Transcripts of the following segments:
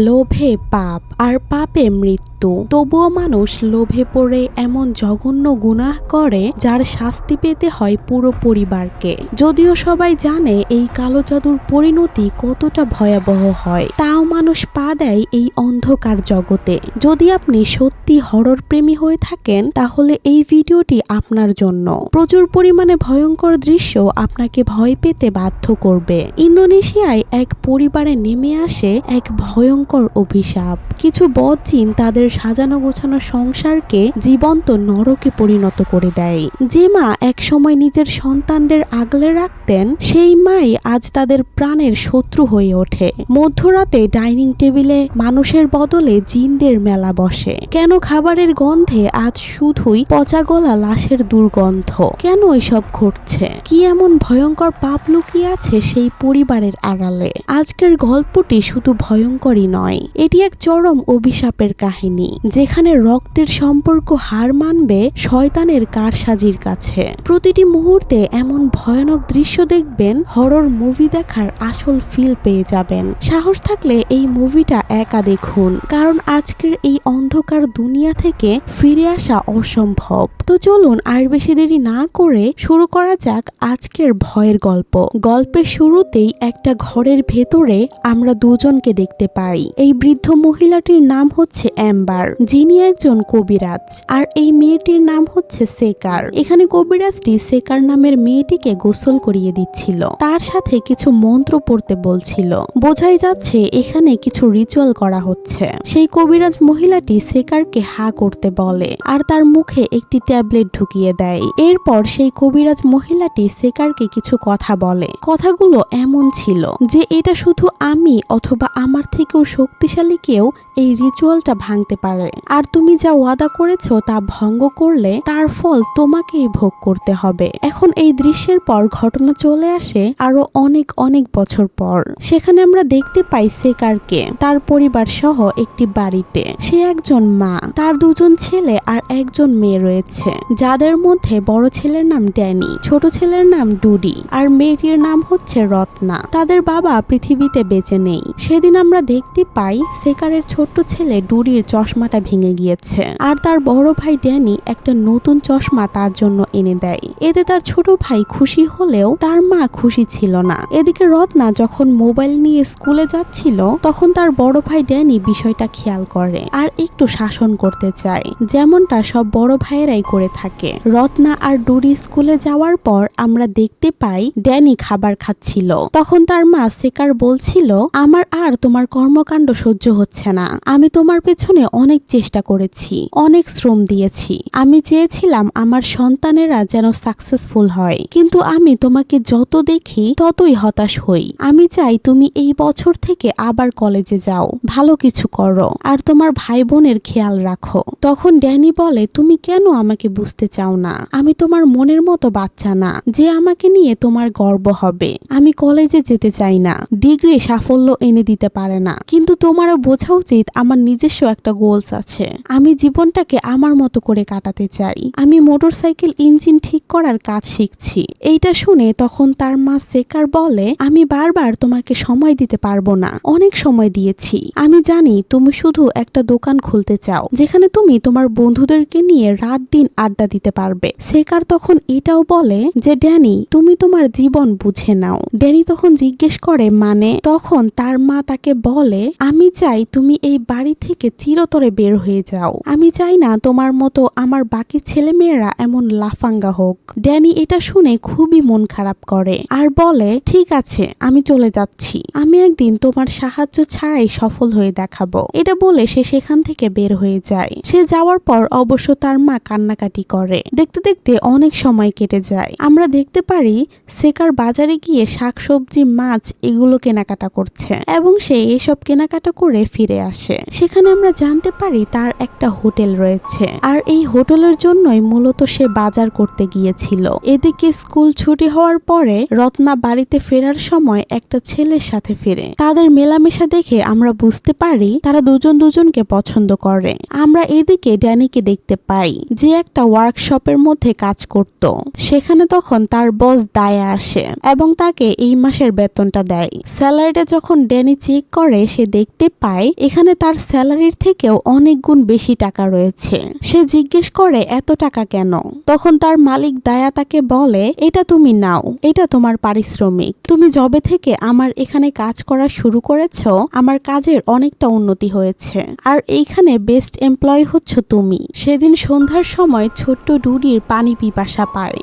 লোভে পাপ আর পাপে মৃত্যু, তবুও মানুষ লোভে পড়ে এমন জঘন্য গুনাহ করে যার শাস্তি পেতে হয় পুরো পরিবারকে। যদিও সবাই জানে এই কালো জাদুর পরিণতি কতটা ভয়াবহ হয়, তাও মানুষ পা দেয় এই অন্ধকার জগতে। যদি আপনি সত্যি হরর প্রেমী হয়ে থাকেন তাহলে এই ভিডিওটি আপনার জন্য। প্রচুর পরিমাণে ভয়ঙ্কর দৃশ্য আপনাকে ভয় পেতে বাধ্য করবে। ইন্দোনেশিয়ায় এক পরিবারে নেমে আসে এক ভয়ঙ্কর অভিশাপ। কিছু বদজিন তাদের সাজানো গোছানো সংসারকে জীবন্ত নরকে পরিণত করে দেয়। যে মা একসময় নিজের সন্তানদের আগলে রাখতেন, সেই মাই আজ তাদের প্রাণের শত্রু হয়ে ওঠে। মধ্যরাতে ডাইনিং টেবিলে মানুষের বদলে জিনদের মেলা বসে। কেন খাবারের গন্ধে আজ শুধুই পচা গলা লাশের দুর্গন্ধ? কেন এসব ঘটছে? কি এমন ভয়ঙ্কর পাপ লুকিয়ে আছে সেই পরিবারের আড়ালে? আজকের গল্পটি শুধু ভয়ঙ্করই নয়, এটি এক চরম অভিশাপের কাহিনী, যেখানে রক্তের সম্পর্ক হার মানবে শয়তানের কারসাজির কাছে। প্রতিটি মুহূর্তে এমন ভয়ানক দৃশ্য দেখবেন, হরর মুভি দেখার আসল ফিল পেয়ে যাবেন। সাহস থাকলে এই মুভিটা একা দেখুন, কারণ আজকের এই অন্ধকার দুনিয়া থেকে ফিরে আসা অসম্ভব। তো চলুন আর বেশি দেরি না করে শুরু করা যাক আজকের ভয়ের গল্প। গল্পের শুরুতেই একটা ঘরের ভেতরে আমরা দুজনকে দেখতে পাই। এই বৃদ্ধ মহিলাটির নাম হচ্ছে এম্বার, যিনি একজন কবিরাজ, আর এই মেয়েটির নাম হচ্ছে সেকার। এখানে কবিরাজটি সেকার নামের মেয়েটিকে গোসল করিয়ে দিচ্ছিল, তার সাথে কিছু মন্ত্র পড়তে বলছিল। বোঝাই যাচ্ছে এখানে কিছু রিচুয়াল করা হচ্ছে। সেই কবিরাজ মহিলাটি সেকারকে হা করতে বলে আর তার মুখে একটি ট্যাবলেট ঢুকিয়ে দেয়। এরপর সেই কবিরাজ মহিলাটি সেকারকে কিছু কথা বলে। কথাগুলো এমন ছিল যে এটা শুধু আমি অথবা আমার থেকেও শক্তিশালী কেউ এই রিচুয়ালটা ভাঙতে পারে, আর তুমি যা ওয়াদা করেছো তা ভঙ্গ করলে তার ফল তোমাকেই ভোগ করতে হবে। এখন এই দৃশ্যের পর ঘটনা চলে আসে আরো অনেক অনেক বছর পর। সেখানে আমরা দেখতে পাই সেকারকে তার পরিবার সহ একটি বাড়িতে। সে একজন মা, তার দুজন ছেলে আর একজন মেয়ে রয়েছে, যাদের মধ্যে বড় ছেলের নাম ড্যানি, ছোট ছেলের নাম ডুডি, আর মেয়েটির নাম হচ্ছে রত্না। তাদের বাবা পৃথিবীতে বেঁচে নেই। সেদিন আমরা দেখতে পাই সেকারের ছোট্ট ছেলে ডুডির চশমাটা ভেঙে গিয়েছে, আর তার বড় ভাই ড্যানি একটা নতুন চশমা তার জন্য এনে দেয়। এতে তার ছোট ভাই খুশি হলেও তার মা খুশি ছিল না। এদিকে রত্না যখন মোবাইল নিয়ে স্কুলে যাচ্ছিল, তখন তার বড় ভাই ড্যানি বিষয়টা খেয়াল করে আর একটু শাসন করতে চায়, যেমনটা সব বড় ভাইয়েরাই করে থাকে। রত্না আর ডুডি স্কুলে যাওয়ার পর আমরা দেখতে পাই ড্যানি খাবার খাচ্ছিল। তখন তার মা সেকার বলছিল, আমার আর তোমার কর্মকাণ্ড সহ্য হচ্ছে না। আমি তোমার পেছনে অনেক চেষ্টা করেছি, অনেক শ্রম দিয়েছি। আমি চেয়েছিলাম আমার সন্তানেরা যেন সাকসেসফুল হয়, কিন্তু আমি তোমাকে যত দেখি ততই হতাশ হই। আমি চাই তুমি এই বছর থেকে আবার কলেজে যাও, ভালো কিছু করো, আর তোমার ভাই বোনের খেয়াল রাখো। তখন ড্যানি বলে, তুমি কেন আমাকে বুঝতে চাও না? আমি তোমার মনের মতো বাচ্চা না যে আমাকে নিয়ে তোমার গর্ব হবে। আমি কলেজে যেতে চাই না, ডিগ্রি সাফল্য এনে দিতে পারে না, কিন্তু তোমারও বোঝা উচিত আমার নিজস্ব একটা গোলস আছে। আমি জীবনটাকে আমার মতো করে কাটাতে চাই। আমি মোটরসাইকেল ইঞ্জিন ঠিক করার কাজ শিখছি। এইটা শুনে তখন তার মা সেকার বলে, আমি বারবার তোমাকে সময় দিতে পারবো না, অনেক সময় দিয়েছি। আমি জানি তুমি শুধু একটা দোকান খুলতে চাও যেখানে তুমি তোমার বন্ধুদেরকে নিয়ে রাত দিন আড্ডা দিতে পারবে। সেকার তখন এটাও বলে যে ড্যানি, তুমি তোমার জীবন বুঝে নাও। ড্যানি তখন জিজ্ঞেস করে মানে? তখন তার মা তাকে বলে, আমি চাই তুমি এই বাড়ি থেকে চিরতরে বের হয়ে যাও। আমি চাই না তোমার মতো আমার বাকি ছেলে মেয়েরা এমন লাফাঙ্গা হোক। ড্যানি এটা শুনে খুবই মন খারাপ করে আর বলে, ঠিক আছে, আমি চলে যাচ্ছি। আমি একদিন তোমার সাহায্য ছাড়াই সফল হয়ে দেখাবো। এটা বলে সে সেখান থেকে বের হয়ে যায়। সে যাওয়ার পর অবশ্য তার মা কান্নাকাটি করে। দেখতে দেখতে অনেক সময় কেটে যায়। আমরা দেখতে পারি সেকার বাজারে গিয়ে শাকসবজি, মাছ এগুলো কেনাকাটা করছে এবং সে এসব কেনাকাটা করে ফিরে আসে। সেখানে আমরা জানতে পারি তার একটা হোটেল রয়েছে, আর এই হোটেলের জন্যই মূলত সে বাজার করতে গিয়েছিল। এদিকে স্কুল ছুটি হওয়ার পরে রত্না বাড়িতে ফেরার সময় একটা ছেলের সাথে ফিরে। তাদের মেলামেশা দেখে আমরা বুঝতে পারি তারা দুজন দুজনকে পছন্দ করে। আমরা এদিকে ড্যানিকে দেখতে পাই যে এক একটা ওয়ার্কশপের মধ্যে কাজ করত। সেখানে তখন তার বস দায়া আসে এবং তাকে এই মাসের বেতনটা দেয়। স্যালারিটা যখন ড্যানি চেক করে সে দেখতে পায় এখানে তার স্যালারির থেকেও অনেক গুণ বেশি টাকা রয়েছে। সে জিজ্ঞেস করে এত টাকা কেন? তখন তার মালিক দায়া তাকে বলে এটা তুমি নাও, এটা তোমার পারিশ্রমিক। তুমি যবে থেকে আমার এখানে কাজ করা শুরু করেছো আমার কাজের অনেকটা উন্নতি হয়েছে আর এইখানে বেস্ট এমপ্লয়ি হচ্ছ তুমি। সেদিন সন্ধ্যার সময় ছোট্ট ডুডির পানি পিপাসা পায়।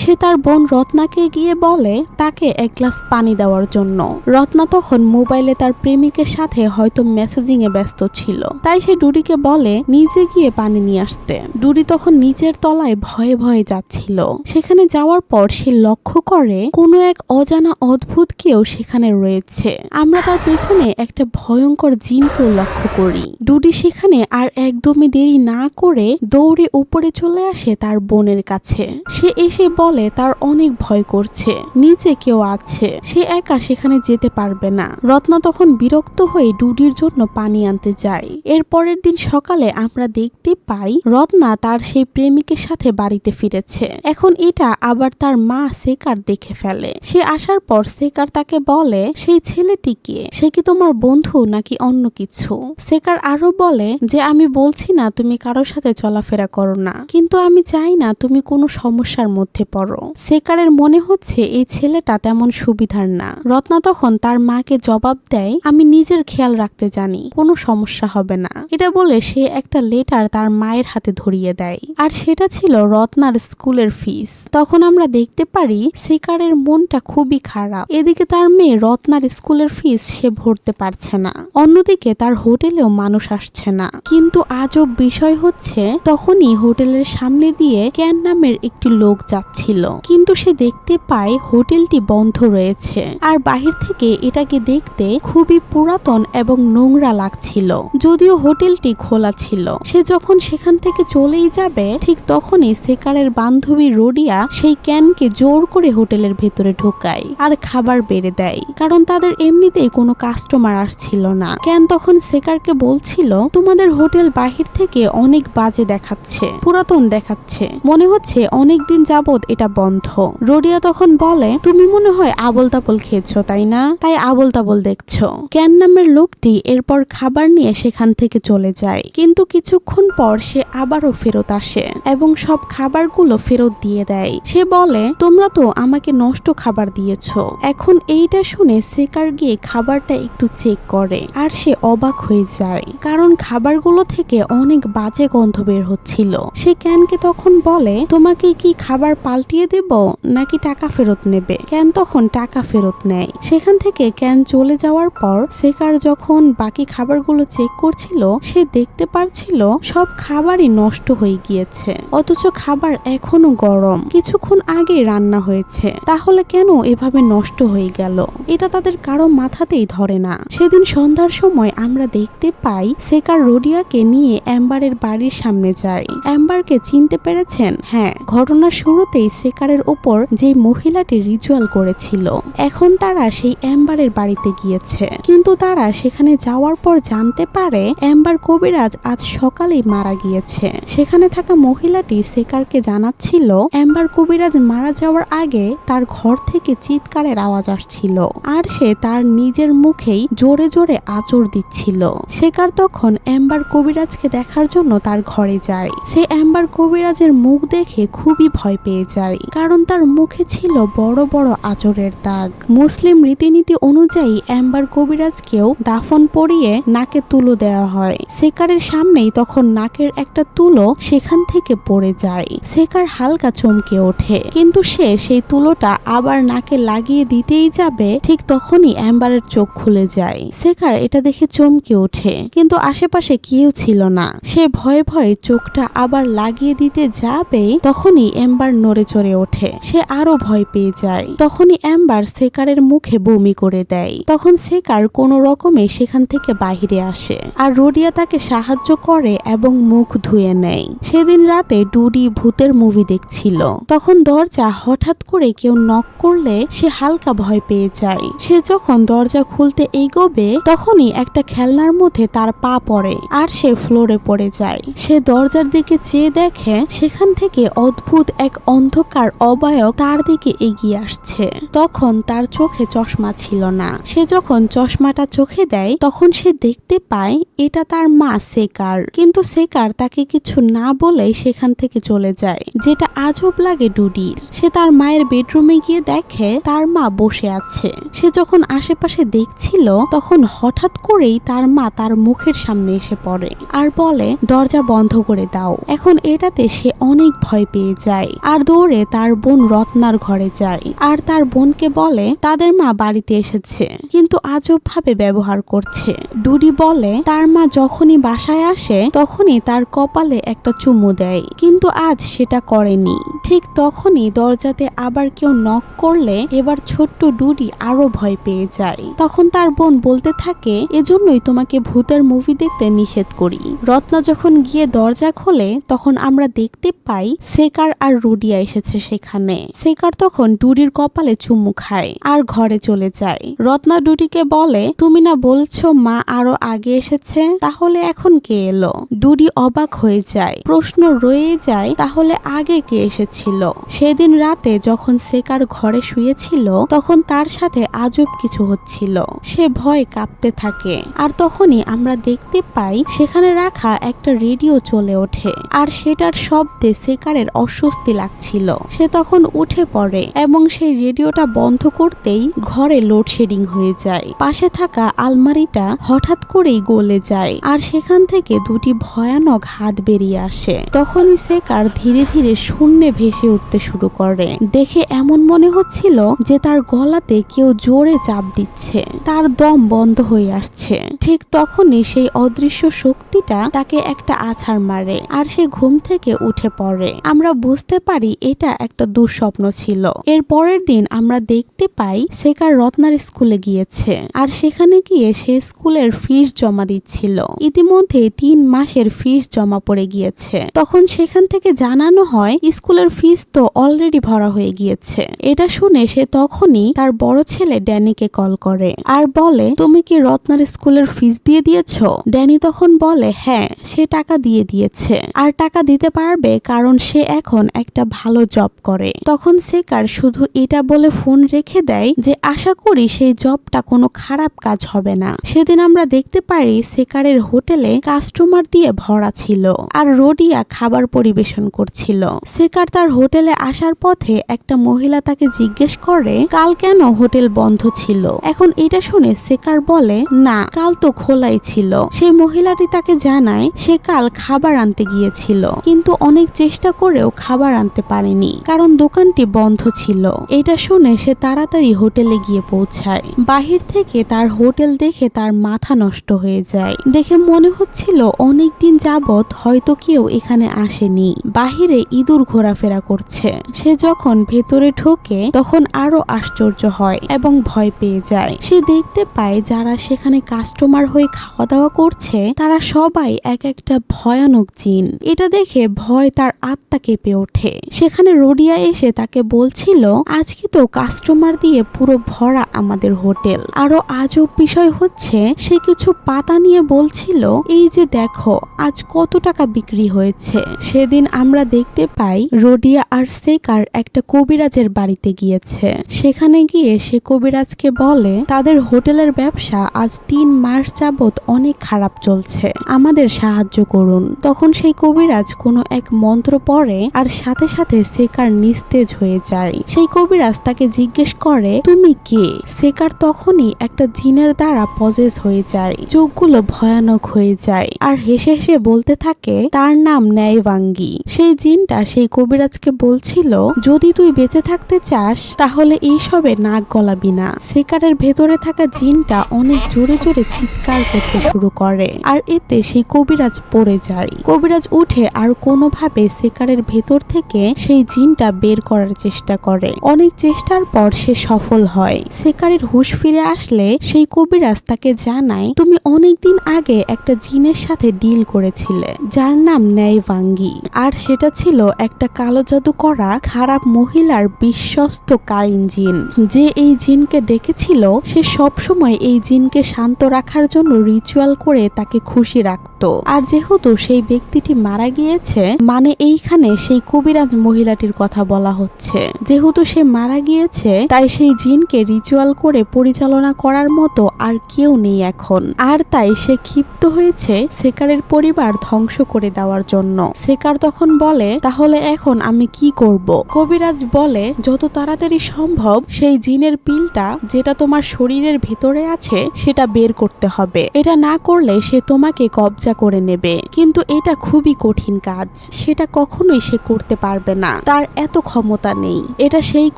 সে তার বোন রত্নাকে গিয়ে বলে তাকে এক গ্লাস পানি দেওয়ার জন্য। রত্না তখন মোবাইলে তার প্রেমিকের সাথে হয়তো মেসেজিং এ ব্যস্ত ছিল, তাই সে ডুডিকে বলে নিজে গিয়ে পানি নিয়ে আসতে। ডুডি তখন নিচের তলায় ভয়ে ভয়ে যাচ্ছিল। সেখানে যাওয়ার পর সে লক্ষ্য করে কোনো এক অজানা অদ্ভুত কেউ সেখানে রয়েছে। আমরা তার পেছনে একটা ভয়ঙ্কর জিনকেও লক্ষ্য করি। ডুডি সেখানে আর একদমই দেরি না করে দৌড়ে উপরে চলে আসে তার বোনের কাছে। সে এসে বলে তার অনেক ভয় করছে, নিচে কেউ আছে, সে একা সেখানে যেতে পারবে না। রত্না তখন বিরক্ত হয়ে ডুডির জন্য পানি আনতে যায়। এর পরের দিন সকালে আমরা দেখতে পাই রত্না তার সেই প্রেমিকের সাথে বাড়িতে ফিরেছে। এখন এটা আবার তার মা সেকার দেখে ফেলে। সে আসার পর সেকার তাকে বলে সেই ছেলেটি কে? সে কি তোমার বন্ধু নাকি অন্য কিছু? সেকার আরো বলে যে আমি বলছি না তুমি কারোর সাথে চলাফেরা করো না, কিন্তু আমি চাই না তুমি কোনো সমস্যার মধ্যে পড়ো। সেকারের মনে হচ্ছে এই ছেলেটা তেমন সুবিধার না। রত্না তখন তার মাকে জবাব দেয় আমি নিজের খেয়াল রাখতে জানি, কোনো সমস্যা হবে না। এটা বলে সে একটা লেটার তার মায়ের হাতে ধরিয়ে দেয়, আর সেটা ছিল রত্নার স্কুলের ফিস। তখন আমরা দেখতে পারি সেকারের মনটা খুবই খারাপ। এদিকে তার মেয়ে রত্নার স্কুলের ফিস সে ভরতে পারছে না, অন্যদিকে তার হোটেলেও মানুষ আসছে না। কিন্তু আজব বিষয় হচ্ছে তখনই হোটেলের সামনে দিয়ে ক্যান নামের একটি লোক যাচ্ছিল, কিন্তু সে দেখতে পায় হোটেলটি বন্ধ রয়েছে আর বাহির থেকে এটাকে দেখতে খুবই পুরাতন এবং নোংরা লাগছিল, যদিও হোটেলটি খোলা ছিল। সে যখন সেখান থেকে চলেই যাবে ঠিক তখনই সেকারের বান্ধবী রোডিয়া সেই ক্যানকে জোর করে হোটেলের ভেতরে ঢোকায় আর খাবার বেড়ে দেয়, কারণ তাদের এমনিতেই কোনো কাস্টমার আসছিল না। ক্যান তখন সেকারকে বলছিল তোমাদের হোটেল বাহির থেকে অনেক বাজে দেখাচ্ছে, পুরাতন দেখাচ্ছে, মনে হচ্ছে অনেক দিন যাবত এটা বন্ধ। রোডিয়া তখন বলে তুমি মনে হয় আবল তাবল খেয়েছো তাই না, তাই আবল তাবল দেখছো। ক্যান নামের লোকটি এরপর খাবার নিয়ে সেখান থেকে চলে যায়, কিন্তু কিছুক্ষণ পর সে আবারও ফেরত আসে এবং সব খাবারগুলো ফেরত দিয়ে দেয়। সে বলে তোমরা তো আমাকে নষ্ট খাবার দিয়েছো। এখন এইটা শুনে সেকার গিয়ে খাবারটা একটু চেক করে আর সে অবাক হয়ে যায়, কারণ খাবারগুলো থেকে অনেক বাজে গন্ধ বের হচ্ছিল। সে ক্যানকে তখন বলে তোমাকে কি খাবার পাল্টিয়ে দেব নাকি টাকা ফেরত নেবে? ক্যান তখন টাকা ফেরত নেয়। সেখান থেকে ক্যান চলে যাওয়ার পর সেকার যখন বাকি খাবারগুলো চেক করছিল সে দেখতে পারছিল সব খাবারই নষ্ট হয়ে গিয়েছে, অথচ খাবার এখনো গরম, কিছুক্ষণ আগে রান্না হয়েছে। তাহলে কেন এভাবে নষ্ট হয়ে গেল? এটা তাদের কারো মাথাতেই ধরে না। সেদিন সন্ধ্যার সময় আমরা দেখতে পাই সেকার রোডিয়াকে নিয়ে অ্যাম্বারের বাড়ির সামনে যায়। অ্যাম্বারকে চিনতে পেরেছেন? হ্যাঁ, ঘটনার শুরুতেই সেকারের উপর যে মহিলাটি রিচুয়াল করেছিল, এখন তারা সেই অ্যাম্বারের বাড়িতে গিয়েছে, কিন্তু তারা সেখানে যাওয়ার পর জানতে পারে অ্যাম্বার কবিরাজ আজ সকালেই মারা গিয়েছে। সেখানে থাকা মহিলাটি সেকারকে জানাচ্ছিল অ্যাম্বার কবিরাজ মারা যাওয়ার আগে তার ঘর থেকে চিৎকারের আওয়াজ আসছিল আর সে তার নিজের মুখেই জোরে জোরে আঁচড় দিচ্ছিল। সেকার তখন অ্যাম্বার কবিরাজকে দেখার জন্য তার ঘরে যায়। সে অ্যাম্বার কবিরাজের মুখ দেখে খুবই ভয় পেয়ে যায়, কারণ তার মুখে ছিল বড় বড় আঁচড়ের দাগ। মুসলিম রীতিনীতি অনুযায়ী অ্যাম্বার কবিরাজকেও দাফন পরিয়ে নাকে তুলো দেওয়া হয়। সেকারের সামনেই তখন নাকের একটা তুলো সেখান থেকে পড়ে যায়। সেকার হালকা চমকে ওঠে, কিন্তু সে সেই তুলোটা আবার নাকে লাগিয়ে দিতেই যাবে ঠিক তখনই অ্যাম্বারের চোখ খুলে যায়। সেকার এটা দেখে চমকে ওঠে, কিন্তু আশেপাশে কেউ ছিল না। সে ভয়ে ভয়ে চোখটা আবার লাগিয়ে দিতে যাবে তখনই অ্যাম্বার নড়ে চড়ে ওঠে। সে আরো ভয় পেয়ে যায়। তখনই অ্যাম্বার সেকারের মুখে বমি করে দেয়। তখন সেকার কোনো রকমে সেখান থেকে বাহিরে আসে আর রোডিয়া তাকে সাহায্য করে এবং মুখ ধুয়ে নেয়। সেদিন রাতে ডুডি ভূতের মুভি দেখছিল, তখন দরজা হঠাৎ করে কেউ নক করলে সে হালকা ভয় পেয়ে যায়। সে যখন দরজা খুলতে এগোবে তখনই একটা খেলনার মধ্যে তার পা পড়ে আর সে ফ্লোরে পড়ে যায়। সে দরজার দিকে চেয়ে দেখে সেখান থেকে অদ্ভুত এক অন্ধকার অবয়ব তার দিকে এগিয়ে আসছে। তখন তার চোখে চশমা ছিল না। সে যখন চশমাটা চোখে দেয় তখন সে দেখতে পায় এটা তার মা সেকার। কিন্তু সেকার তাকে কিছু না বলে সেখান থেকে চলে যায়, যেটা আজব লাগে ডুডির। সে তার মায়ের বেডরুমে গিয়ে দেখে তার মা বসে আছে। সে যখন আশেপাশে দেখছিল তখন হঠাৎ করেই তার মা তার মুখের সামনে এসে পড়ে আর বলে দরজা বন্ধ করে দাও। এখন এটাতে সে অনেক ভয় পেয়ে যায় আর দৌড়ে তার বোন রত্নার ঘরে যায় আর তার বোনকে বলে তাদের মা বাড়িতে এসেছে কিন্তু আজব ভাবে ব্যবহার করছে। ডুডি বলে তার মা যখনই বাসায় আসে তখনই তার কপালে একটা চুমু দেয়, কিন্তু আজ সেটা করেনি। ঠিক তখনই দরজাতে আবার কেউ নক করলে এবার ছোট্ট ডুডি আরো ভয় পেয়ে যায়। তখন তার বোন বলতে থাকে এজন্যই তোমাকে ভূতের মুভি দেখতে নিষেধ করি। রত্না যখন গিয়ে দরজা খোলে তখন আমরা দেখতে পাই সেকার আর রুডিয়া এসেছে সেখানে। সেকার তখন ডুডির কপালে চুমু খায় আর ঘরে চলে যায়। রত্না ডুডিকে বলে তুমি না বলছো মা আরো আগে এসেছে, তাহলে এখন কে এলো? ডুডি অবাক হয়ে যায়। প্রশ্ন রয়ে যায় তাহলে আগে কে এসেছিল? সেদিন রাতে যখন সেকার ঘরে শুয়েছিল তখন তার সাথে আজব কিছু হচ্ছিল। সে ভয় কাঁপতে থাকে আর তখনই আমরা দেখতে পাই সেখানে রাখা একটা রেডিও চলে ওঠে আর সেটার শব্দে সেকারের অস্বস্তি লাগছিল। সে তখন উঠে পড়ে এবং সেই রেডিওটা বন্ধ করতেই ঘরে লোডশেডিং হয়ে যায়। পাশে থাকা আলমারিটা হঠাৎ করেই গলে যায় আর সেখান থেকে দুটি ভয়ানক হাত বেরিয়ে আসে। তখনই সেকার ধীরে ধীরে শূন্যে ভেসে উঠতে শুরু করে। দেখে এমন মনে হচ্ছিল যে তার গলাতে কেউ জোরে চাপ দিচ্ছে, তার দম বন্ধ হয়ে আসছে। ঠিক তখনই সেই অদৃশ্য শক্তিটা তাকে একটা আছাড় মারে আর সে ঘুম থেকে উঠে পড়ে। আমরা বুঝতে পারি এটা একটা দুঃস্বপ্ন ছিল। এর পরের দিন আমরা দেখতে পাই সেকার রত্নার স্কুলে গিয়েছে আর সেখানে গিয়ে সে স্কুলের ফিস জমা দিচ্ছিল। ইতিমধ্যে 3 মাসের ফিস জমা পড়ে গিয়েছে। তখন সেখান থেকে জানানো হয় স্কুলের ফিস তো অলরেডি ভরা হয়ে গিয়েছে। এটা শুনে সে তখনই তার বড় ছেলে ড্যানিকে কল করে আর বলে তুমি কি রত্নার স্কুলের ফিস দিয়ে দিয়েছো? ড্যানি তখন বলে হ্যাঁ, সে টাকা দিয়ে দিয়েছে আর টাকা দিতে পারবে কারণ সে এখন একটা ভালো জব করে। তখন সেকার শুধু এটা বলে ফোন রেখে দেয় যে আশা করি সেই জবটা কোনো খারাপ কাজ হবে না। সেদিন আমরা দেখতে পারি সেকারের হোটেলে কাস্টমার দিয়ে ভরা ছিল আর রোডিয়া খাবার পরিবেশন করছিল। সেকার তার হোটেলে আসার পথে একটা মহিলা তাকে জিজ্ঞেস করে কাল কেন হোটেল বন্ধ ছিল। এখন এটা শুনে সেকার বলে না, কাল তো খোলাই ছিল। সেই মহিলাটি তাকে জানায় সে কাল খাবার আনতে গিয়েছিল কিন্তু অনেক চেষ্টা করেও খাবার আনতে পারেনি কারণ দোকানটি বন্ধ ছিল। এটা শুনে সে তাড়াতাড়ি হোটেলে গিয়ে পৌঁছায়। বাহির থেকে তার হোটেল দেখে তার মাথা নষ্ট হয়ে যায়। দেখে মনে হচ্ছিল অনেক দিন যাবত হয়তো কেউ এখানে আসেনি। বাহিরে ইঁদুর ঘোরাফেরা করছে। সে যখন ভেতরে ঢোকে তখন আরো আশ্চর্য হয় এবং ভয় পেয়ে যায়। সে দেখতে পায় যারা সেখানে কাস্টমার হয়ে খাওয়া দাওয়া করছে তারা সবাই এক একটা ভয়ানক জিন। এটা দেখে ভয় তার আত্মা কেঁপে ওঠে। সেখানে রোডিয়া এসে তাকে বলছিল আজকে তো কাস্টমার দিয়ে পুরো ভরা আমাদের হোটেল। আরো আজব বিষয় হচ্ছে সে কিছু পাতা নিয়ে বলছিল এই যে দেখো আজ কত টাকা বিক্রি হয়েছে। সেদিন আমরা দেখতে পাই রোডিয়া আর সেকার একটা কবিরাজের বাড়িতে গিয়েছে। সেখানে গিয়ে সে কবিরাজকে বলে তাদের হোটেলের ব্যবসা আজ 3 মাস যাবত অনেক খারাপ চলছে, আমাদের সাহায্য করুন। তখন সেই কবিরাজ কোনো এক মন্ত্র পড়ে আর সাথে সাথে সেকার নিস্তেজ হয়ে যায়। সেই কবিরাজ তাকে জিজ্ঞেস করে তুমি কে? সেকার তখনই একটা জিনের দ্বারা পজেস হয়ে যায়। চোখগুলো ভয়ানক হয়ে যায় আর হেসে হেসে বলতে থাকে তার নাম ন্যায়বাঙ্গি। সেই জিনটা সেই কবিরাজকে বলছিল যদি তুই বেঁচে থাকতে চাস তাহলে এইসবে নাক গলাবি না। সেকারের ভেতরে থাকা জিনটা অনেক জোরে জোরে চিৎকার করতে শুরু করে আর এতে সেই কবিরাজ পড়ে যায়। কবিরাজ উঠে আর কোনোভাবে সেকারের ভেতর থেকে সেই জিনটা বের করার চেষ্টা করে। অনেক চেষ্টার পর সে সফল হয়। সেকারের হুঁশ ফিরে আসলে সেই কবিরাজ তাকে জানায় তুমি অনেকদিন আগে একটা জিনের সাথে ডিল করেছিলে যার নাম ন্যায়বাঙ্গি, আর সেটা ছিল একটা কালো জাদু করা খারাপ মহিলার বিশ্বস্ত কারিন জিন। যে এই জিনকে ডেকেছিল সে সবসময় এই জিনকে শান্ত রাখার জন্য রিচুয়াল করে করে তাকে খুশি রাখতো। আর যেহেতু সেই ব্যক্তিটি মারা গিয়েছে, মানে এইখানে সেই কবিরাজ মহিলাটির কথা বলা হচ্ছে। যেহেতু সে মারা গিয়েছে, তাই সেই জিনকে রিচুয়াল করে পরিচালনা করার মতো আর কেউ নেই এখন। আর তাই সে ক্ষিপ্ত হয়েছে সেকারের পরিবার ধ্বংস করে দেওয়ার জন্য। সেকার তখন বলে, তাহলে এখন আমি কি করব? কবিরাজ বলে, যত তাড়াতাড়ি সম্ভব সেই জিনের পিলটা যেটা তোমার শরীরের ভেতরে আছে সেটা বের করতে হবে। এটা না করলে সে তোমাকে কবজা করে নেবে। কিন্তু এটা খুবই কঠিন কাজ, সেটা কখনোই সে করতে পারবে না, তার এত ক্ষমতা নেই। এটা সেই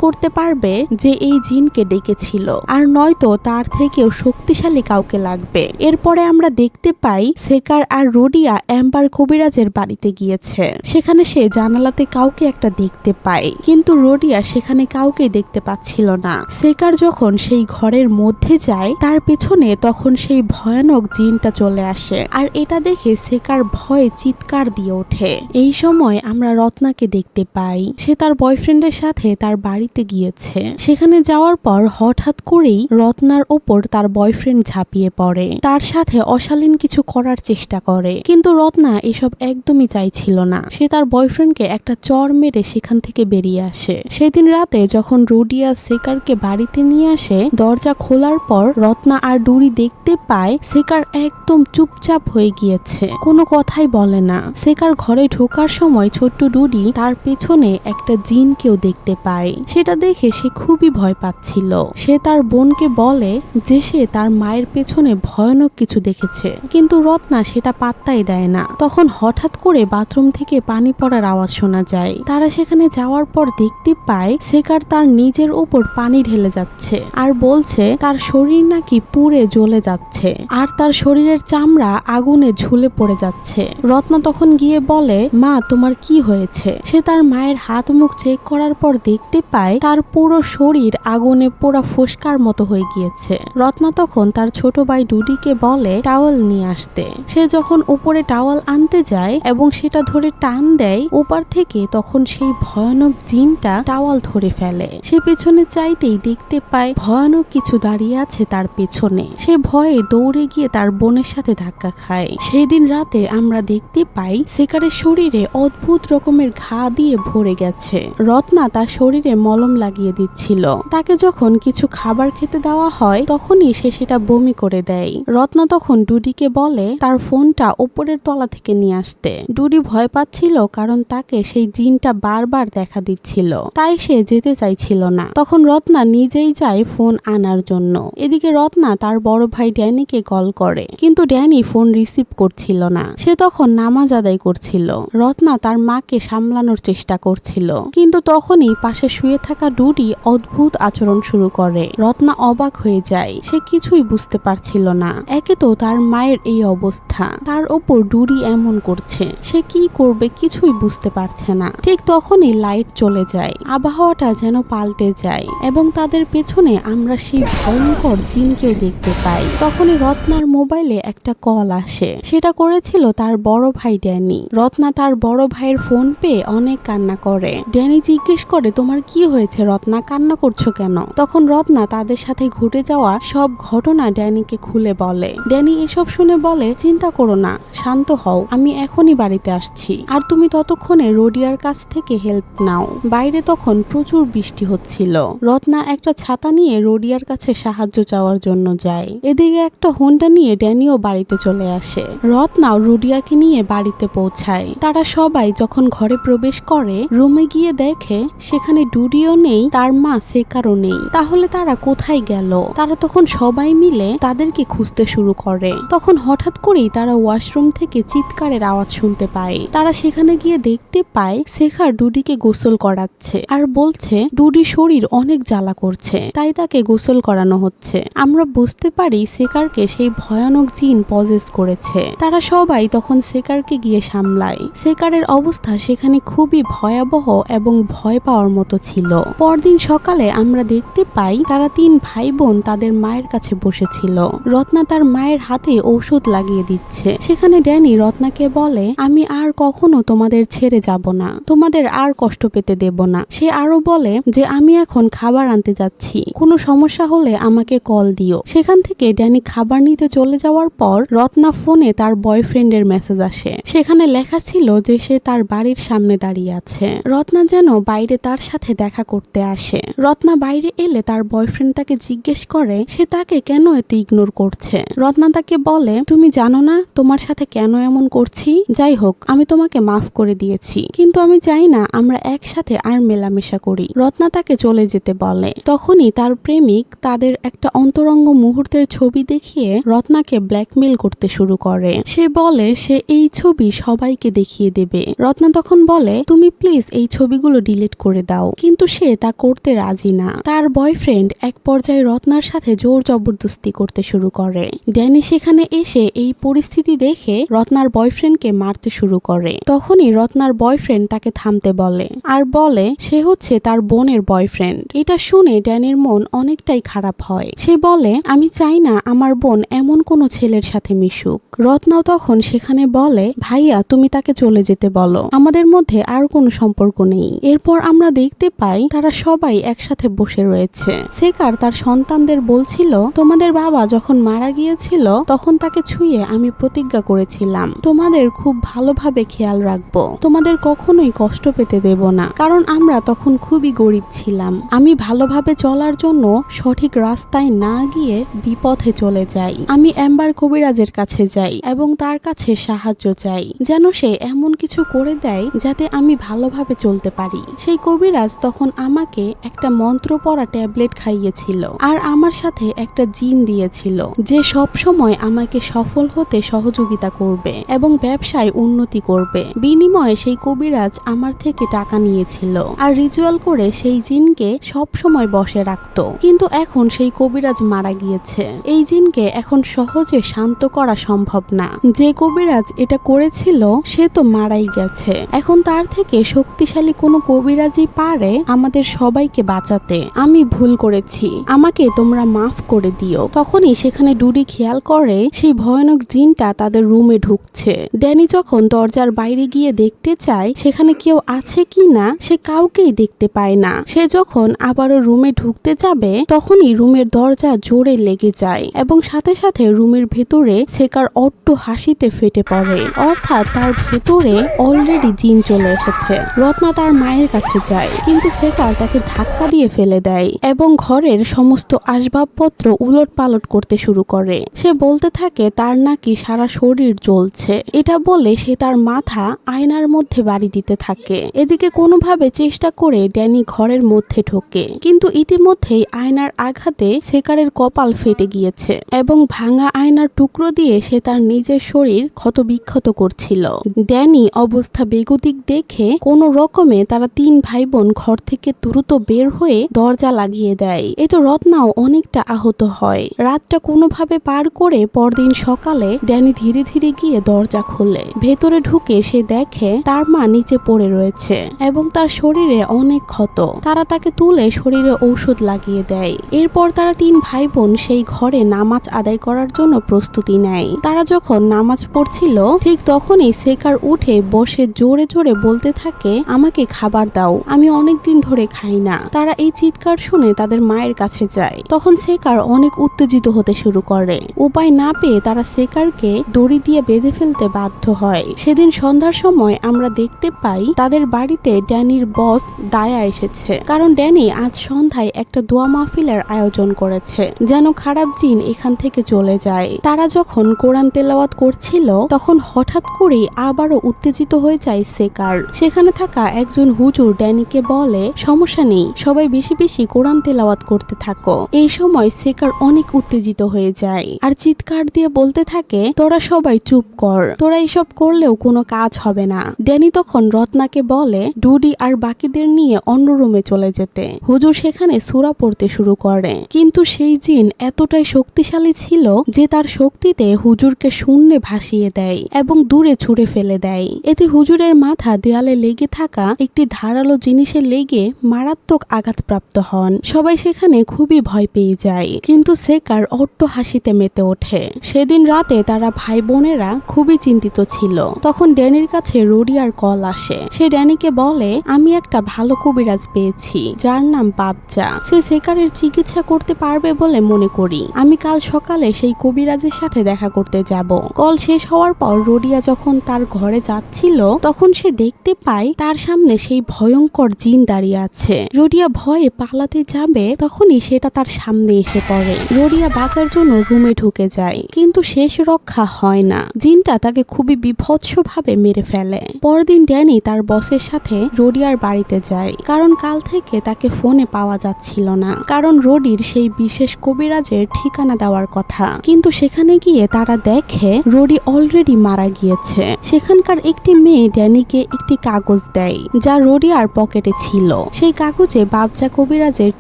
করতে পারবে যে এই জিনকে ডেকেছিল, আর নয়তো তার থেকেও শক্তিশালী কাউকে লাগবে। এরপরে আমরা দেখতে পাই সেকার আর রোডিয়া অ্যাম্বার কবিরাজের বাড়িতে গিয়েছে। সেখানে সে জানালাতে কাউকে একটা দেখতে পায়, কিন্তু রোডিয়া সেখানে কাউকে দেখতে পাচ্ছিল না। সেকার যখন সেই ঘরের মধ্যে যায়, তার পেছনে তখন সেই ভয়ানক জিনটা চলে আসে, আর এটা দেখে সেকার ভয়ে চিৎকার দিয়ে ওঠে। এই সময় আমরা রত্নাকে দেখতে পাই, সে তার বয়ফ্রেন্ডের সাথে তার বাড়িতে গিয়েছে। সেখানে যাওয়ার পর হঠাৎ করেই রত্নার ওপর তার বয়ফ্রেন্ড ঝাঁপিয়ে পড়ে, তার সাথে অশালীন কিছু করার চেষ্টা করে। কিন্তু রত্না এসব একদমই চাইছিল না। সে তার বয়ফ্রেন্ডকে একটা চড় মেরে সেখান থেকে বেরিয়ে আসে। সেদিন রাতে যখন রোডিয়া সেকারকে বাড়িতে নিয়ে আসে, দরজা খোলার পর রত্না আর ডুরি দেখতে পায় সেকার একদম চুপচাপ হয়ে গিয়েছে, কোনো কথাই বলে না। সেকার ঘরে ঢোকার সময় ছোট্ট ডুরি তার পেছনে একটা জিনকেও দেখতে পায়। সেটা দেখে সে খুবই ভয় পাচ্ছিল। সে তার বোনকে বলে যে সে তার মায়ের পেছনে ভয়ানক কিছু দেখেছে, কিন্তু রত্না সেটা পাত্তাই দেয় না। তখন হঠাৎ করে বাথরুম থেকে পানি পড়ার আওয়াজ শোনা যায়। তারা সেখানে যাওয়ার পর দেখতে পায় সেকার তার নিজের উপর পানি ঢেলে যাচ্ছে, আর বলছে তার শরীর নাকি পুড়ে জ্বলে যাচ্ছে, আর তার শরীরের চামড়া আগুনে ঝুলে পড়ে যাচ্ছে। রত্না তখন গিয়ে বলে, মা তোমার কি হয়েছে? সে তার মায়ের হাত মুখ চেক করার পর দেখতে পায় তার পুরো শরীর আগুনে পোড়া ফুসকার মতো হয়ে গিয়েছে। রত্না তখন তার ছোট ভাই ডুডিকে বলে টাওয়াল নিয়ে আসতে। সে যখন উপরে টাওয়াল আনতে যায় এবং সেটা ধরে টান দেয় ওপার থেকে, তখন সেই ভয়ানক জিনটা টাওয়াল ধরে ফেলে। সে পেছনে চাইতেই দেখতে পায় ভয়ানক কিছু দাঁড়িয়ে আছে তার পেছনে। সে ভয়ে দৌড়ে গিয়ে তার বোনের সাথে ধাক্কা খায়। সেই দিন রাতে আমরা দেখতে পাই সেকারের শরীরে অদ্ভুত রকমের ঘা দিয়ে ভরে গেছে। রত্না তার শরীরে মলম লাগিয়ে দিচ্ছিল। তাকে যখন কিছু খাবার খেতে দেওয়া হয়, তখনই সে সেটা বমি করে দেয়। রত্না তখন ডুডিকে বলে তার ফোনটা ওপরের তলা থেকে নিয়ে আসতে। ডুডি ভয় পাচ্ছিল, কারণ তাকে সেই জিনটা বারবার দেখা দিচ্ছিল, তাই সে যেতে চাইছিল না। তখন রত্না নিজেই যায় ফোন আনার জন্য। এদিকে রত্না তার বড় ভাই ড্যানিকে কল করে, কিন্তু ড্যানি ফোন রিসিভ করছিল না। সে তখন নামাজ আদায় করছিল। রত্না তার মাকে সামলানোর চেষ্টা করছিল, কিন্তু তখনই পাশে শুয়ে থাকা ডুডি অদ্ভুত আচরণ শুরু করে। রত্না অবাক হয়ে যায়, সে কিছুই বুঝতে পারছিল না। একে তো তার মায়ের এই অবস্থা, তার ওপর ডুডি এমন করছে, সে কি করবে কিছুই বুঝতে পারছে না। ঠিক তখনই লাইট চলে যায়, আবহাওয়াটা যেন পাল্টে যায়, এবং তাদের পেছনে আমরা সেই ভয়ঙ্কর জিনকেও দেখতে পাই। তখনই রত্নার মোবাইলে একটা কল আসে, সেটা করেছিল তার বড় ভাই ড্যানি। রত্না তার বড় ভাইয়ের ফোন পেয়ে অনেক কান্না করে। ড্যানি জিজ্ঞেস করে, তোমার কি হয়েছে রত্না, কান্না করছো কেন? তখন রত্না তাদের সাথে ঘটে যাওয়া সব ঘটনা ড্যানিকে খুলে বলে। ড্যানি এসব শুনে বলে, চিন্তা করো না, শান্ত হও, আমি এখনই বাড়িতে আসছি, আর তুমি ততক্ষণে রোডিয়ার কাছ থেকে হেল্প নাও। বাইরে তখন প্রচুর বৃষ্টি হচ্ছিল। রত্না একটা ছাতা নিয়ে রোডিয়ার কাছে সাহায্য চাওয়ার জন্য যায়। এদিকে একটা হোন্ডা নিয়ে ড্যানিও বাড়িতে চলে আসে। রত্নাও রোডিয়াকে নিয়ে বাড়িতে পৌঁছায়। তারা সবাই যখন ঘরে প্রবেশ করে, রুমে গিয়ে দেখে সেখানে ডুডিও নেই, তার মা সেকারও নেই। তাহলে তারা কোথায় গেল? তারা তখন সবাই মিলে তাদেরকে খুঁজতে শুরু করে। তখন হঠাৎ করেই তারা ওয়াশরুম থেকে চিৎকারের আওয়াজ শুনতে পায়। তারা সেখানে গিয়ে দেখতে পায় সেকার ডুডিকে গোসল করাচ্ছে, আর বলছে ডুডি শরীর অনেক জ্বালা করছে, তাই তাকে গোসল করানো হচ্ছে। আমরা বুঝতে পারি সেকারকে সেই ভয়ানক জিন পজেস করেছে। তারা সবাই তখন সেকারকে গিয়ে সামলায়। সেকারের অবস্থা সেখানে খুবই ভয়াবহ এবং ভয় পাওয়ার মতো ছিল। পরদিন সকালে আমরা দেখতে পাই তারা 3 ভাই বোন তাদের মায়ের কাছে বসেছিল। রত্না তার মায়ের হাতে ঔষধ লাগিয়ে দিচ্ছে। সেখানে ড্যানি রত্নাকে বলে, আমি আর কখনো তোমাদের ছেড়ে যাব না, তোমাদের আর কষ্ট পেতে দেব না। সে আরো বলে যে আমি এখন খাবার আনতে যাচ্ছি, কোনো সমস্যা হলে আমাকে কল দিও। সেখান থেকে ড্যানি খাবার নিতে চলে যাওয়ার পর রত্না ফোনে তার বয়ফ্রেন্ডের মেসেজ আসে। সেখানে লেখা ছিল যে সে তার বাড়ির সামনে দাঁড়িয়ে আছে। রত্না যেন বাইরে তার সাথে দেখা করতে আসে। রত্না বাইরে এলে তার বয়ফ্রেন্ড তাকে জিজ্ঞেস করে সে তাকে কেন এত ইগনোর করছে। রত্না তাকে বলে, তুমি জানো না তোমার সাথে কেন এমন করছি? যাই হোক, আমি তোমাকে মাফ করে দিয়েছি, কিন্তু আমি চাই না আমরা একসাথে আর মেলামেশা করি। রত্না তাকে চলে যেতে বলে। তখনই তার প্রেমিক তাদের একটা অন্তরঙ্গ মুহূর্তের ছবি দেখিয়ে রত্নাকে ব্ল্যাকমেইল করতে শুরু করে। সে বলে সে এই ছবি সবাইকে দেখিয়ে দেবে। রত্না তখন বলে, তুমি প্লিজ এই ছবিগুলো ডিলিট করে দাও, কিন্তু সে তা করতে রাজি না। তার বয়ফ্রেন্ড এক পর্যায়ে রত্নার সাথে জোর জবরদস্তি করতে শুরু করে। ড্যানি সেখানে এসে এই পরিস্থিতি দেখে রত্নার বয়ফ্রেন্ডকে মারতে শুরু করে। তখনই রত্নার বয়ফ্রেন্ড তাকে থামতে বলে আর বলে সে হচ্ছে তার বোনের বয়ফ্রেন্ড। এটা শুনে ড্যানির মন অনেকটাই খারাপ হয়। সে বলে, আমি চাই না আমার বোন এমন কোনো ছেলের সাথে মিশুক। রত্নাও তখন সেখানে বলে, ভাইয়া তুমি তাকে চলে যেতে বলো, আমাদের মধ্যে আর কোনো সম্পর্ক নেই। এরপর আমরা দেখতে পাই তারা সবাই একসাথে বসে রয়েছে। সেকার তার সন্তানদের বলছিল, তোমাদের বাবা যখন মারা গিয়েছিল তখন তাকে ছুঁয়ে আমি প্রতিজ্ঞা করেছিলাম তোমাদের খুব ভালোভাবে খেয়াল রাখবো, তোমাদের কখনোই কষ্ট পেতে দেব না, কারণ আমরা তখন খুবই গরিব ছিলাম। আমি ভালোভাবে চলার জন্য সঠিক রাস্তায় না গিয়ে বিপথে চলে যাই। আমি এম্বার কবিরাজের কাছে যাই এবং তার কাছে সাহায্য চাই, যেন সে এমন কিছু করে দেয় যাতে আমি ভালোভাবে চলতে পারি। সেই কবিরাজ তখন আমাকে একটা মন্ত্র পড়া ট্যাবলেট খাইয়েছিল আর আমার সাথে একটা জিন দিয়েছিল যে সব সময় আমাকে সফল হতে সহযোগিতা করবে এবং ব্যবসায় উন্নতি করবে। বিনিময়ে সেই কবিরাজ আমার থেকে টাকা নিয়েছিল আর রিচুয়াল করে সেই জিনকে সব সময় বসে রাখতো। কিন্তু এখন সেই কবিরাজ মারা গিয়েছে। এই জিনকে এখন সহজে শান্ত করা সম্ভব না। যে কবিরাজ এটা করেছিল সে তো মারাই গেছে। এখন তার থেকে শক্তিশালী কোনো কবিরাজই পারে আমাদের সবাইকে বাঁচাতে। আমি ভুল করেছি, আমাকে তোমরা মাফ করে দিও। তখনই সেখানে ডুডি খেয়াল করে সেই ভয়ানক জিনটা তাদের রুমে ঢুকছে। ড্যানি যখন দরজার বাইরে গিয়ে দেখতে চায় সেখানে কেউ আছে কি না, সে কাউকেই দেখতে পায় না। সে যখন আবারও রুমে ঢুকতে যাবে তখনই রুমের দরজা জোরে লেগে যায় এবং সাথে সাথে রুমের ভেতরে সেকার অট্ট হাসিতে ফেটে পড়ে। অর্থাৎ তার ভেতরে অলরেডি জিন চলে এসেছে। রত্না তার মায়ের কাছে যায়, কিন্তু সেকার তাকে ধাক্কা দিয়ে ফেলে দেয় এবং ঘরের সমস্ত আসবাবপত্র উলট পালট করতে শুরু করে। সে বলতে থাকে তার নাকি সারা শরীর জ্বলছে। এটা বলে সে তার মাথা আয়নার মধ্যে বাড়ি দিতে থাকে। এদিকে কোনোভাবে চেষ্টা করে ড্যানি ঘরের মধ্যে ঢোকে, কিন্তু ইতিমধ্যেই আয়নার আঘাতে সেকারের কপাল ফেটে গিয়েছে এবং ভাঙা আয়নার টুকরো দিয়ে সে তার নিজের শরীর ক্ষতবিক্ষত করছিল। ড্যানি অবস্থা বেগতিক দেখে কোনো রকমে তারা 3 ভাই বোন ঘর থেকে দ্রুত বের হয়ে দরজা লাগিয়ে দেয়। এতে রত্নাও অনেকটা আহত হয়। রাতটা কোনোভাবে পার করে পরদিন সকালে ড্যানি ধীরে ধীরে গিয়ে দরজা খোলে। ভেতরে ঢুকে সে দেখে তার মা নিচে পড়ে রয়েছে এবং তার শরীরে অনেক ক্ষত। তারা তাকে তুলে শরীরে ঔষধ লাগিয়ে দেয়। এরপর তারা 3 ভাই বোন সেই ঘরে নামাজ আদায় করার জন্য প্রস্তুতি নেয়। তারা যখন নামাজ পড়ছিল ঠিক তখনই সেকার উঠে বসে জোরে জোরে বলতে থাকে, আমাকে খাবার দাও, আমি অনেকদিন ধরে খাই না। তারা এই চিৎকার শুনে তাদের মায়ের কাছে যায়। তখন সেকার অনেক উত্তেজিত হতে শুরু করে। উপায় না পেয়ে তারা সেকারকে দড়ি দিয়ে বেঁধে ফেলতে বাধ্য হয়। সেদিন সন্ধ্যার সময় আমরা দেখতে পাই তাদের বাড়িতে ড্যানির বস দায়া এসেছে, কারণ ড্যানি আজ সন্ধ্যায় একটা দোয়া মাহফিলের আয়োজন করেছে যেন খারাপ জিন এখান থেকে চলে যায়। তারা যখন কোরআন তেলাওয়াত করছিল তখন হঠাৎ করেই আবারও উত্তেজিত হয়ে যায় সেকার। সেখানে থাকা একজন হুজুর ড্যানিকে বলে, সমস্যা নেই, সবাই বেশি বেশি কোরআন তেলাওয়াত করতে থাকো। এই সময় সেকার অনেক উত্তেজিত হয়ে যায় আর চিৎকার দিয়ে বলতে থাকে, তোরা সবাই চুপ কর, তোরা এসব করলেও কোনো কাজ হবে না। ড্যানি তখন রত্নাকে বলে ডুডি আর বাকিদের নিয়ে অন্য রুমে চলে যেতে। হুজুর সেখানে সূরা পড়তে শুরু করে, কিন্তু সেই জিন এতটাই শক্তিশালী ছিল যে তার শক্তিতে হুজুরকে সে শূন্যে ভাসিয়ে দেয় এবং দূরে ছুঁড়ে ফেলে দেয়। এতে হুজুরের মাথা দেয়ালে লেগে থাকা একটি ধারালো জিনিসে লেগে মারাত্মক আঘাতপ্রাপ্ত হন। সবাই সেখানে খুবই ভয় পেয়ে যায়, কিন্তু সেকার অট্ট হাসিতে মেতে ওঠে। সেদিন রাতে তারা ভাই বোনেরা খুবই চিন্তিত ছিল। তখন ড্যানির কাছে রোডিয়ার কল আসে। সে ড্যানিকে বলে, আমি একটা ভালো কবিরাজ পেয়েছি যার নাম বাবজা। সে সেকারের চিকিৎসা করতে পারবে বলে মনে করি। আমি কাল সকালে সেই কবিরাজের সাথে দেখা করতে যাব। কল শেষ হওয়ার পর রোডিয়া যখন তার ঘরে যাচ্ছিল তখন সে দেখতে পায় তার সামনে সেই ভয়ঙ্কর জিন দাঁড়িয়ে আছে। রোডিয়া ভয়ে পালাতে যাবে তখনই সেটা তার সামনে এসে পড়ে। রোডিয়া বাঁচার জন্য রুমে ঢুকে যায়, কিন্তু শেষ রক্ষা হয় না। জিনটা তাকে খুবই বিভৎসভাবে মেরে ফেলে। পরদিন ড্যানি তার বসের সাথে রোডিয়ার বাড়িতে যায়, কারণ কাল থেকে তাকে ফোনে পাওয়া যাচ্ছিল না, কারণ রোডির সেই বিশেষ কবিরাজের ঠিকানা দেওয়ার কথা। কিন্তু সেখানে গিয়ে তারা দেখে রোডি অলরেডি মারা গিয়েছে। সেখানকার একটি মেয়ে ড্যানিকে একটি কাগজ দেয় যা রোডিয়ার পকেটে ছিল। সেই কাগজে বাবজা কবিরাজের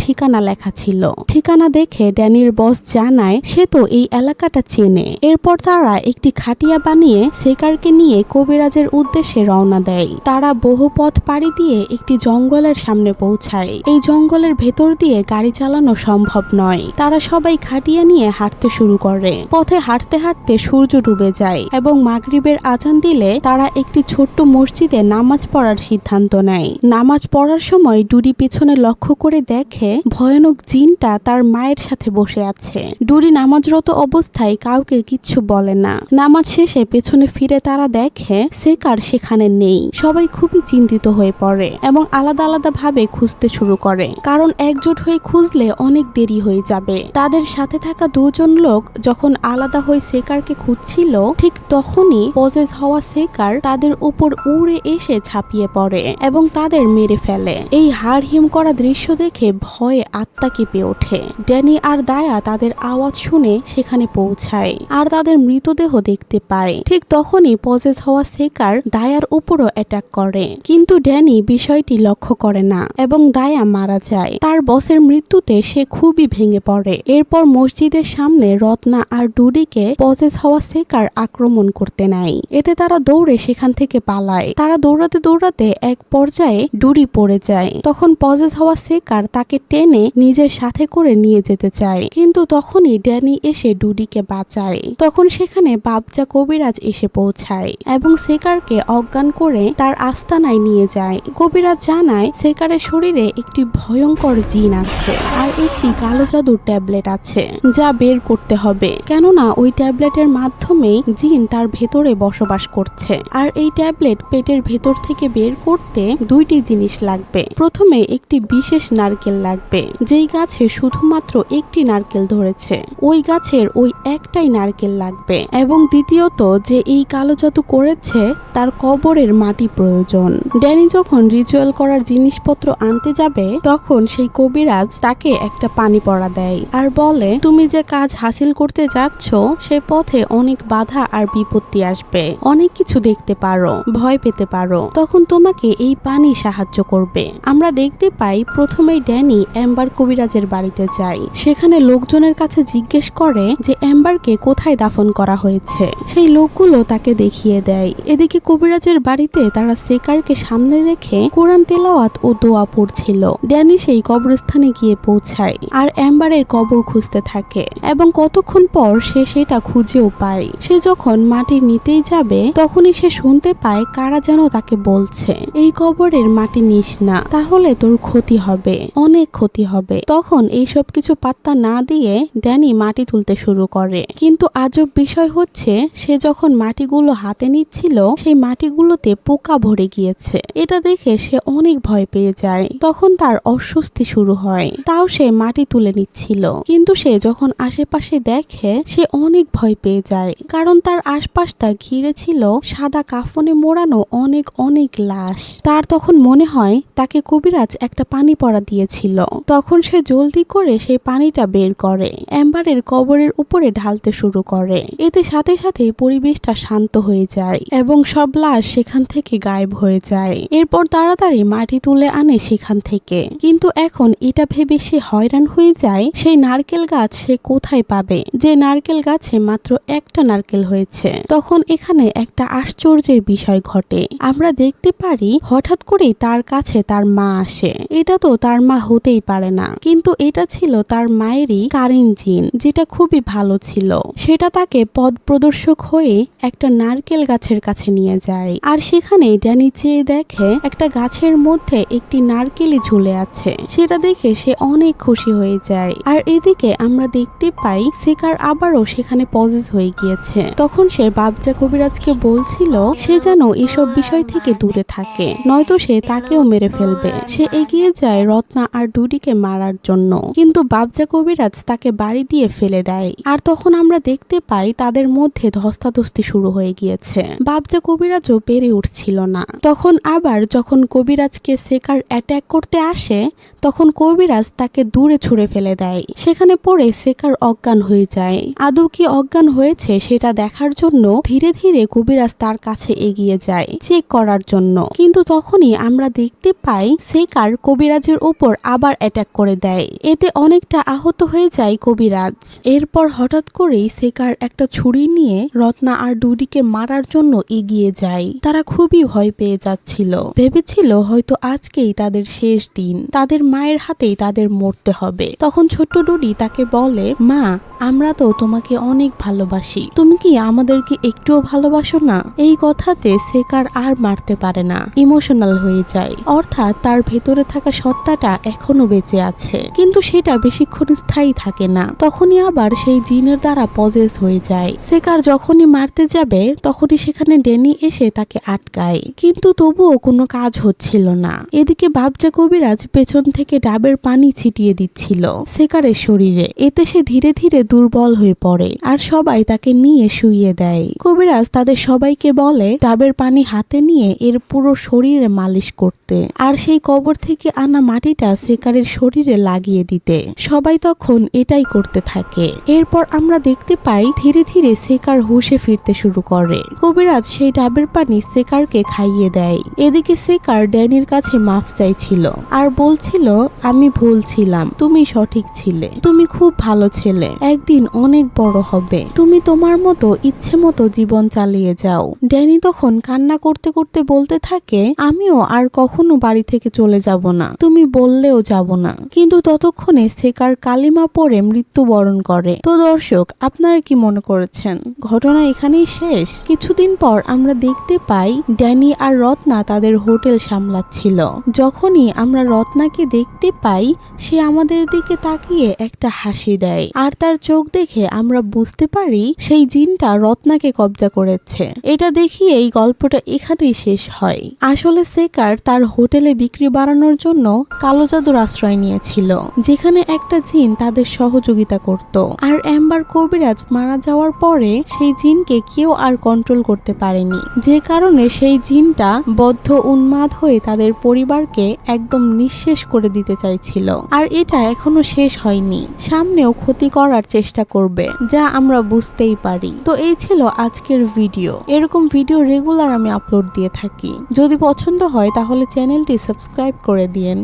ঠিকানা লেখা ছিল। ঠিকানা দেখে ড্যানির বস জানায় সে তো এই এলাকাটা চেনে। এরপর তারা একটি খাটিয়া বানিয়ে সেকারকে নিয়ে কবিরাজের উদ্দেশ্যে রওনা দেয়। তারা বহু পথ পাড়ি দিয়ে একটি জঙ্গলের সামনে পৌঁছায়। এই জঙ্গলের ভেতর দিয়ে গাড়ি চালানো সম্ভব নয়। তারা সবাই খাটিয়া নিয়ে হাঁটতে শুরু করে। পথে হাঁটতে হাঁটতে সূর্য ডুবে যায় এবং মাগরিবের আজান দিলে তারা একটি ছোট্ট মসজিদে নামাজ পড়ার সিদ্ধান্ত নেয়। নামাজ পড়ার সময় ডুডি পেছনে লক্ষ্য করে দেখে ভয়ানক জিনটা তার মায়ের সাথে বসে আছে। ডুডি নামাজরত অবস্থায় কাউকে কিচ্ছু বলে না। নামাজ শেষে পেছনে ফিরে তারা দেখে সেকার সেখানে নেই। সবাই খুবই চিন্তিত হয়ে পড়ে এবং আলাদা আলাদা ভাবে খুঁজতে শুরু করে, কারণ একজোট হয়ে খুঁজলে অনেক দেরি হয়ে যাবে। তাদের সাথে থাকা দুজন লোক যখন আলাদা হয়ে সেকারকে খুঁজছিল ঠিক তখনই পজেস হওয়া সেকার তাদের উপর উড়ে এসে ঝাঁপিয়ে পড়ে এবং তাদের মেরে ফেলে। এই হাড় হিম করা দৃশ্য দেখে ভয়ে আত্মা কেঁপে ওঠে। ড্যানি আর দায়া তাদের আওয়াজ শুনে সেখানে পৌঁছায় আর তাদের মৃতদেহ দেখতে পায়। ঠিক তখনই পজেস হওয়া সেকার দায়ার উপরও অ্যাটাক করে, কিন্তু ড্যানি বিষয়টি লক্ষ্য করে না এবং দায়া মারা যায়। তার বসের মৃত্যুতে সে খুবই ভেঙে পড়ে। এরপর মসজিদের সামনে রত্না আর ডুডিকে পজেস হওয়া সেকার আক্রমণ করতে নেয়। এতে তারা দৌড়ে সেখান থেকে পালায়। তারা দৌড়াতে দৌড়াতে এক পর্যায়ে ডুডি পড়ে যায়। তখন পজেস হওয়া সেকার তাকে টেনে নিজের সাথে করে নিয়ে যেতে চায়, কিন্তু তখনই ড্যানি এসে ডুডিকে বাঁচায়। তখন সেখানে বাবজা কবিরাজ এসে পৌঁছায় এবং সেকারকে অজ্ঞান করে তার আস্তানায় নিয়ে যায়। কবিরাজ জানায় সেকারের শরীরে একটি ভয়ঙ্কর জিন আছে আর একটি কালো জাদুর ট্যাবলেট আছে যা বের করতে হবে, কেননা ওই ট্যাবলেটের মাধ্যমে জিন তার ভেতরে বসবাস করছে। আর এই ট্যাবলেট পেটের ভেতর থেকে বের করতে দুইটি জিনিস লাগবে। প্রথমে একটি বিশেষ নারকেল লাগবে, যেই গাছে শুধুমাত্র একটি নারকেল ধরেছে, ওই গাছের ওই একটাই নারকেল লাগবে। এবং দ্বিতীয়ত যে এই কালো জাদু করেছে তার কবরের মাটি প্রয়োজন। ড্যানি যখন রিচুয়াল করার জিনিসপত্র আনতে যাবে তখন সেই কবিরাজ তাকে একটা পানি পড়া দেয় আর বলে, তুমি যে কাজ হাসিল করতে যাচ্ছ সে পথে অনেক বাধা আর বিপত্তি আসবে, অনেক কিছু দেখতে পারো, ভয় পেতে পারো, তখন তোমাকে এই পানি সাহায্য করবে। আমরা দেখতে পাই প্রথমেই ড্যানি এম্বার কবিরাজের বাড়িতে যায়। সেখানে লোকজনের কাছে জিজ্ঞেস করে যে এম্বারকে কোথায় দাফন করা হয়েছে। সেই লোকগুলো তাকে দেখিয়ে দেয়। এদিকে কবিরাজের বাড়িতে তারা সেকারকে সামনে রেখে কোরআন তেলাওয়াত ও দোয়া পড়ছিল। ড্যানি সেই কবরস্থানে গিয়ে পৌঁছায় আর এম্বারের কবর খুঁজতে থাকে এবং কতক্ষণ পর সে সেটা খুঁজেও পায়। সে যখন মাটি নিতেই যাবে তখনই সে শুনতে পায় কারা যেন তাকে বলছে, এই কবরের মাটি নিস না, তাহলে তোর ক্ষতি হবে, অনেক ক্ষতি হবে। তখন এই সব কিছু পাত্তা না দিয়ে ড্যানি মাটি তুলতে শুরু করে। কিন্তু আজব বিষয় হচ্ছে সে যখন মাটিগুলো হাতে নিচ্ছিল সেই মাটিগুলোতে পোকা ভরে গিয়েছে। এটা দেখে সে অনেক ভয় পেয়ে যায়। তখন তার অস্বস্তি শুরু হয়। তাও সে মাটি তুলে নিচ্ছিল, কিন্তু সে যখন আশেপাশে দেখে সে অনেক ভয় পেয়ে যায়, কারণ তার আশপাশটা ঘিরে ছিল সাদা কাফনে মোড়ানো অনেক অনেক লাশ। তার তখন মনে হয় তাকে কবিরাজ একটা পানি পড়া দিয়েছিল। তখন সে জলদি করে সেই পানিটা বের করে অ্যাম্বারের কবরের উপরে ঢালতে শুরু করে। এতে সাথে সাথে পরিবেশটা শান্ত হয়ে যায় এবং সব লাশ সেখান থেকে গায়েব হয়ে যায়। এরপর তাড়াতাড়ি মাটি তুলে আনে সেখান থেকে। কিন্তু এখন এটা ভেবে সে হয়রান হয়ে যায় সেই নারকেল গাছ সে কোথায় পাবে, যে নারকেল গাছে মাত্র একটা নারকেল হয়েছে। তখন এখানে একটা আশ্চর্যের বিষয় ঘটে। আমরা দেখতে পারি হঠাৎ করেই তার কাছে তার মা আসে। এটা তো তার মা হতেই পারে না, কিন্তু এটা ছিল তার মায়েরই কারিন জিন, যেটা খুবই ভালো ছিল। সেটা তাকে পথ প্রদর্শক হয়ে একটা নারকেল গাছের কাছে নিয়ে যায়। আর সেখানে ড্যানি চেয়ে দেখে একটা গাছের মধ্যে একটি নারকেলই ঝুলে আছে। সেটা দেখে সে অনেক খুশি হয়ে যায়। আর এদিকে আমরা দেখতে পাই সেকার আবারও সেখানে পজেস হয়ে গিয়েছে। তখন সে বাবজা কবিরাজকে বলছিল সে যেন এসব বিষয় থেকে দূরে থাকে, নয়তো সে তাকেও মেরে ফেলবে। সে এগিয়ে যায় রত্না আর ডুডিকে মারার জন্য, কিন্তু বাবজা কবিরাজ তাকে বাড়ি দিয়ে ফেলে দেয়। আর তখন আমরা দেখতে পাই তাদের মধ্যে ধস্তাধস্তি শুরু হয়ে গিয়েছে। বাবজা কবিরাজও পেরে উঠছিল না। তখন আবার যখন কবিরাজকে সেকার অ্যাটাক করতে আসে, তখন কবিরাজ তাকে দূরে ছুঁড়ে ফেলে দেয়। সেখানে পড়ে সেকার অজ্ঞান হয়ে যায়। আদৌ কি অজ্ঞান হয়েছে সেটা দেখার জন্য ধীরে ধীরে কবিরাজ তার কাছে এগিয়ে যায় চেক করার জন্য। কিন্তু তখনই আমরা দেখতে পাই সেকার কবিরাজের উপর আবার অ্যাটাক করে দেয়। এতে অনেকটা আহত হয়ে যায় কবিরাজ। এরপর হঠাৎ করেই সেকার একটা ছুরি নিয়ে রত্না আর ডুডিকে মারার জন্য এগিয়ে যায়। তারা খুবই ভয় পেয়ে যাচ্ছিল, ভেবেছিল হয়তো আজকেই তাদের শেষ দিন, তাদের মায়ের হাতেই তাদের মরতে হবে। তখন ছোট্ট ডুডি তাকে বলে, মা আমরা তো তোমাকে অনেক ভালোবাসি, তুমি কি আমাদেরকে একটুও ভালোবাসো না? এই কথাতে সেকার আর মারতে পারে না, ইমোশনাল হয়ে যায়। অর্থাৎ তার ভেতরে থাকা সত্তাটা এখনো বেঁচে আছে, কিন্তু সেটা বেশিক্ষণ স্থায়ী থাকে না। তখনই আবার সেই জিনের দ্বারা পজেস হয়ে যায়। সেকার যখনই মারতে যাবে তখনই সেখানে ড্যানি এসে তাকে আটকায়, কিন্তু তবুও কোনো কাজ হচ্ছিল না। এদিকে বাবজা কবিরাজ পেছন থেকে ডাবের পানি ছিটিয়ে দিচ্ছিল সেকারের শরীরে। এতে সে ধীরে ধীরে দুর্বল হয়ে পড়ে আর সবাই তাকে নিয়ে শুইয়ে দেয়। কবিরাজ তাদের সবাইকে বলে ডাবের পানি হাতে নিয়ে এর পুরো শরীরে মালিশ করতে, আর সেই কবর থেকে আনা মাটিটা সেকারের শরীরে লাগিয়ে দিতে। সবাই তখন এটাই করতে থাকে। এরপর আমরা দেখতে পাই ধীরে ধীরে সেকার হুঁশে ফিরতে শুরু করে। কবিরাজ সেই ডাবের পানি সেকারকে খাইয়ে দেয়। এদিকে সেকার ড্যানির কাছে মাফ চাইছিল আর বলছিল, আমি ভুল ছিলাম, তুমি সঠিক ছিলে, তুমি খুব ভালো ছেলে, একদিন অনেক বড় হবে, তুমি তোমার মতো ইচ্ছে মতো জীবন চালিয়ে যাও। ড্যানি তখন কান্না করতে করতে বলতে থাকে, আমিও আর কখনো বাড়ি থেকে চলে যাব না, তুমি বললেও যাব না। কিন্তু ততক্ষণে সেকার কালিমা পড়ে মৃত্যুবরণ করে। তো দর্শক, আপনারা কি মনে করেছেন ঘটনা এখানেই শেষ? কিছুদিন পর আমরা দেখতে পাই ড্যানি আর রত্না তাদের হোটেল সামলাচ্ছিল। যখনই আমরা রত্নাকে দেখতে পাই সে আমাদের দিকে তাকিয়ে একটা হাসি দেয়, আর তার চোখ দেখে আমরা বুঝতে পারি সেই জিনটা রত্নাকে কবজা করেছে। এটা দেখিয়ে এই গল্পটা এখানেই শেষ হয়। আসলে সেকার তার হোটেলে বিক্রি বাড়ানোর জন্য কালো জাদুর আশ্রয় নিয়েছিল, যেখানে একটা জিন তাদের সহযোগিতা করত। আর অ্যাম্বার কবিরাজ মারা যাওয়ার পরে সেই জিনকে কেউ আর কন্ট্রোল করতে পারেনি, যে কারণে সেই জিনটা বদ্ধ উন্মাদ হয়ে তাদের পরিবারকে একদম নিঃশেষ করে দিতে চাইছিল। আর এটা এখনো শেষ হয়নি, সামনেও ক্ষতি করার চেষ্টা করবে, যা আমরা বুঝতেই পারি। তো এই ছিল আজকের ভিডিও। এরকম ভিডিও রেগুলার আমি আপলোড দিয়ে থাকি। যদি পছন্দ হয় তাহলে চ্যানেলটি সাবস্ক্রাইব করে দিয়েন।